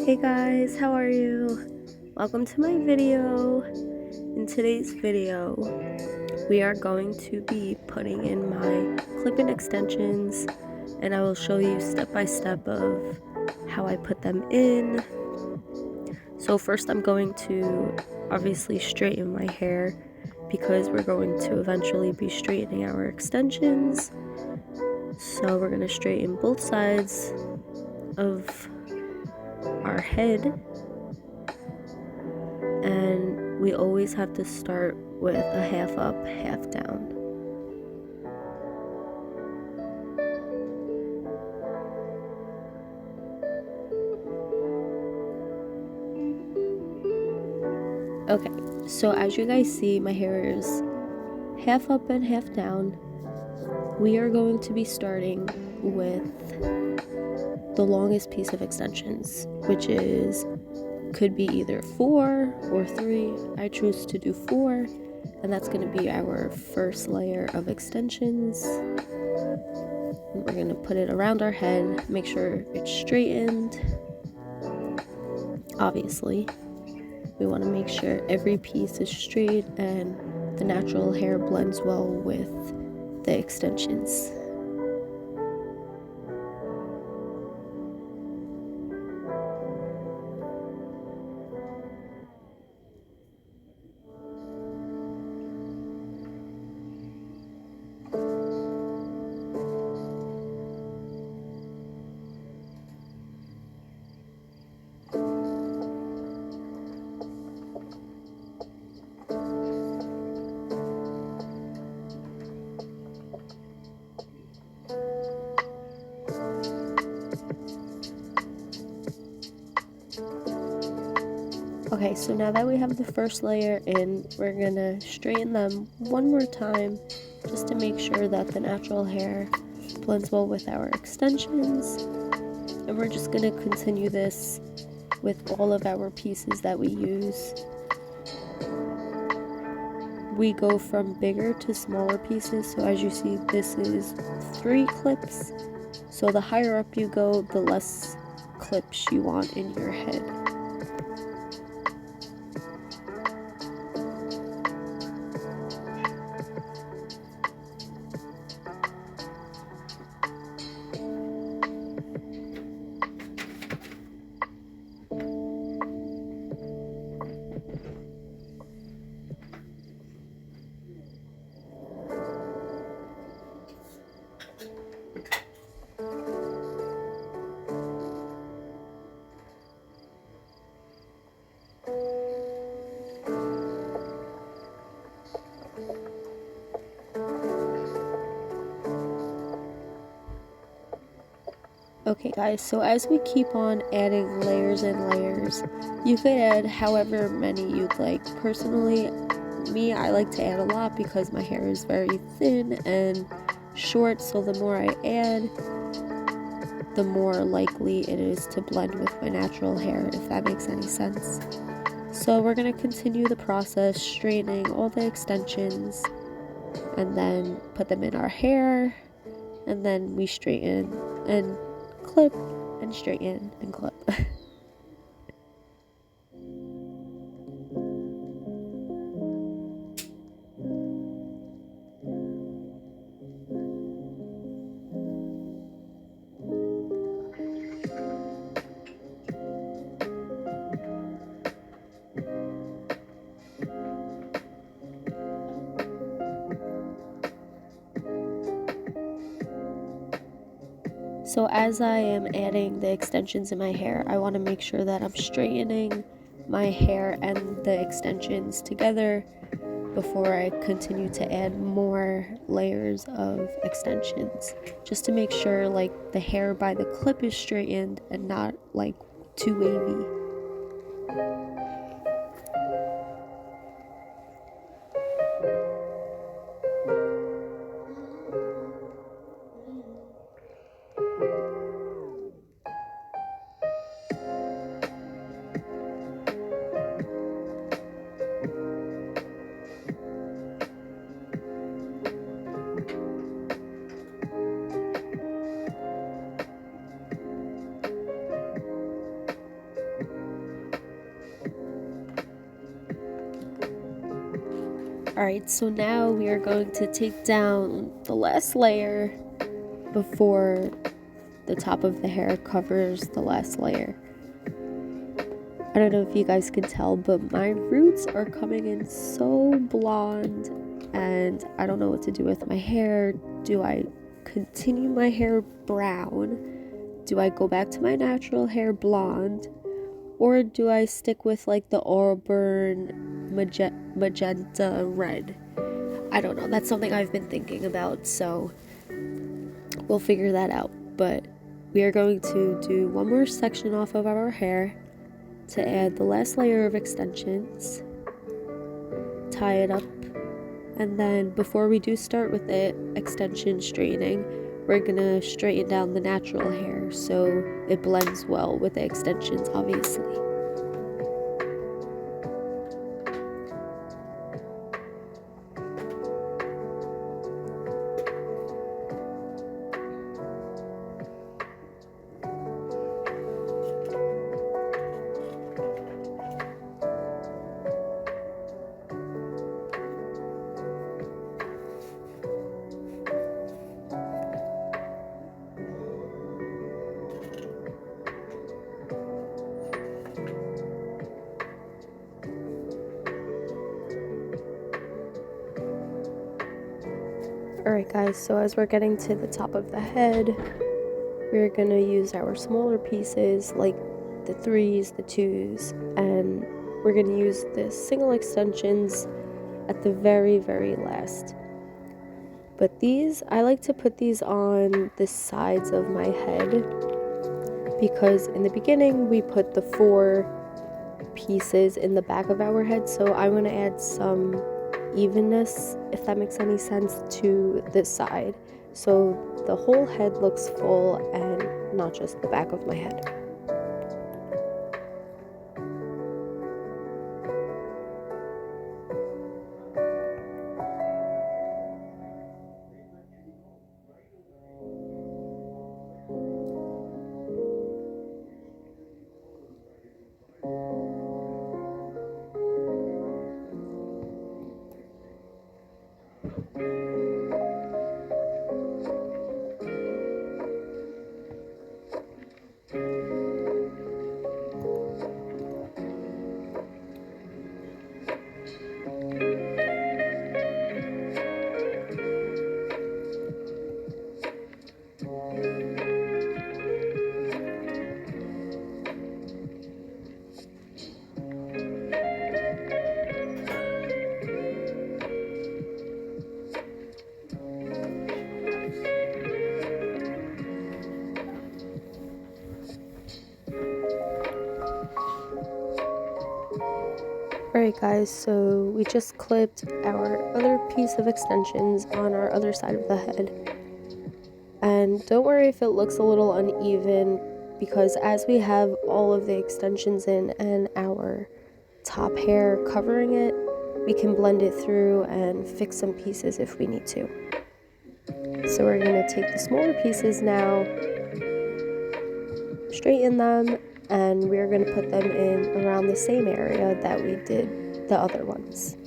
Hey guys, how are you? Welcome to my video. In today's video, we are going to be putting in my clip-in extensions, and I will show you step by step of how I put them in. So first I'm going to obviously straighten my hair because we're going to eventually be straightening our extensions. So we're going to straighten both sides of our head, and we always have to start with a half up, half down. Okay, so as you guys see, my hair is half up and half down. We are going to be starting with the longest piece of extensions, which could be either 4 or 3. I choose to do 4, and that's going to be our first layer of extensions. And we're going to put it around our head, make sure it's straightened. Obviously, we want to make sure every piece is straight and the natural hair blends well with the extensions. Okay, so now that we have the first layer in, we're gonna straighten them one more time just to make sure that the natural hair blends well with our extensions. And we're just gonna continue this with all of our pieces that we use. We go from bigger to smaller pieces, so as you see, this is 3 clips. So the higher up you go, the less clips you want in your head. Okay guys, so as we keep on adding layers and layers, you could add however many you'd like. Personally, I like to add a lot because my hair is very thin and short, so the more I add, the more likely it is to blend with my natural hair, if that makes any sense. So we're going to continue the process, straightening all the extensions, and then put them in our hair, and then we straighten and clip and straighten and clip. So as I am adding the extensions in my hair, I want to make sure that I'm straightening my hair and the extensions together before I continue to add more layers of extensions, just to make sure like the hair by the clip is straightened and not like too wavy. Alright, so now we are going to take down the last layer before the top of the hair covers the last layer. I don't know if you guys can tell, but my roots are coming in so blonde, and I don't know what to do with my hair. Do I continue my hair brown? Do I go back to my natural hair blonde? Or do I stick with like the auburn magenta red? I don't know. That's something I've been thinking about, so we'll figure that out. But we are going to do one more section off of our hair to add the last layer of extensions, tie it up, and then before we do start with the extension straightening, we're gonna straighten down the natural hair so it blends well with the extensions, obviously. Alright guys, so as we're getting to the top of the head, we're going to use our smaller pieces like the 3s, the 2s, and we're going to use the single extensions at the very, very last. But these, I like to put these on the sides of my head because in the beginning we put the 4 pieces in the back of our head, so I want to add some evenness, if that makes any sense, to this side so the whole head looks full and not just the back of my head. Alright guys, so we just clipped our other piece of extensions on our other side of the head. And don't worry if it looks a little uneven, because as we have all of the extensions in and our top hair covering it, we can blend it through and fix some pieces if we need to. So we're going to take the smaller pieces now, straighten them, and we're going to put them in around the same area that we did the other ones.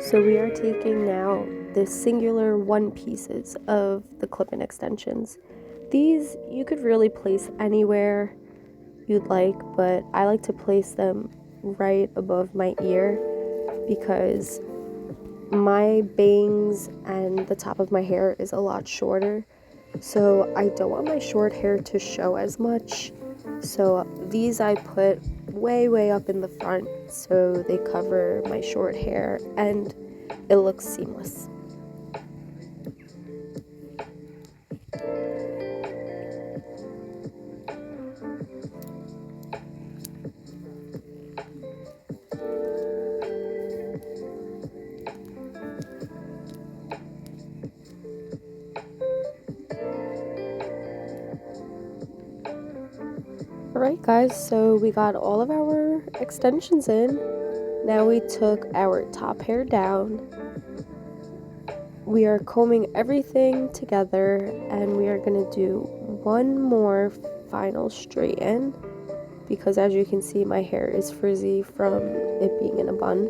So we are taking now the singular 1 pieces of the clip-in extensions. These you could really place anywhere you'd like, but I like to place them right above my ear because my bangs and the top of my hair is a lot shorter, so I don't want my short hair to show as much. So these I put way up in the front so they cover my short hair and it looks seamless. Alright guys, so we got all of our extensions in. Now we took our top hair down. We are combing everything together and we are going to do one more final straighten because as you can see my hair is frizzy from it being in a bun.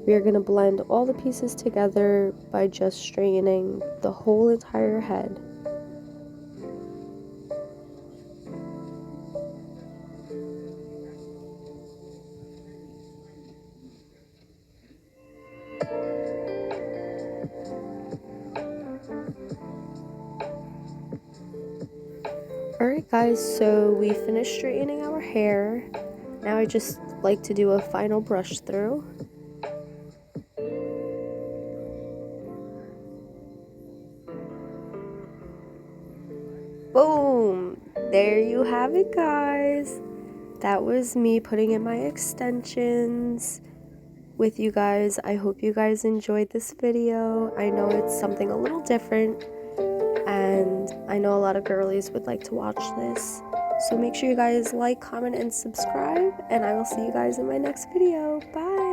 We are going to blend all the pieces together by just straightening the whole entire head. Alright guys, so we finished straightening our hair. Now I just like to do a final brush through. Boom! There you have it guys. That was me putting in my extensions with you guys. I hope you guys enjoyed this video. I know it's something a little different and I know a lot of girlies would like to watch this. So make sure you guys like, comment, and subscribe, and I will see you guys in my next video. Bye!